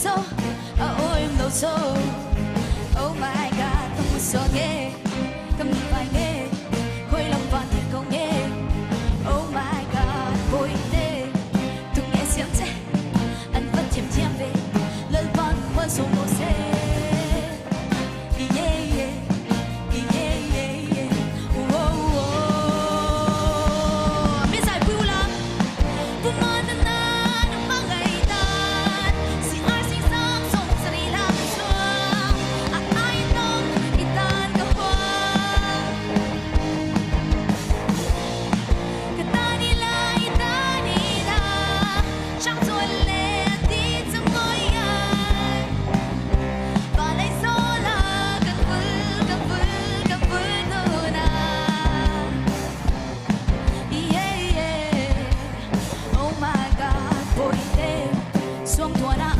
so, im đâu so. Oh my God, không có so nghe, cầm nhìn phải nghe, khôi lòng và thì không nghe. Oh my God, bồi tê, tung nghe xiêm chê, anh vẫn chìm chìm về, lần van vẫn xuống nổ xe. What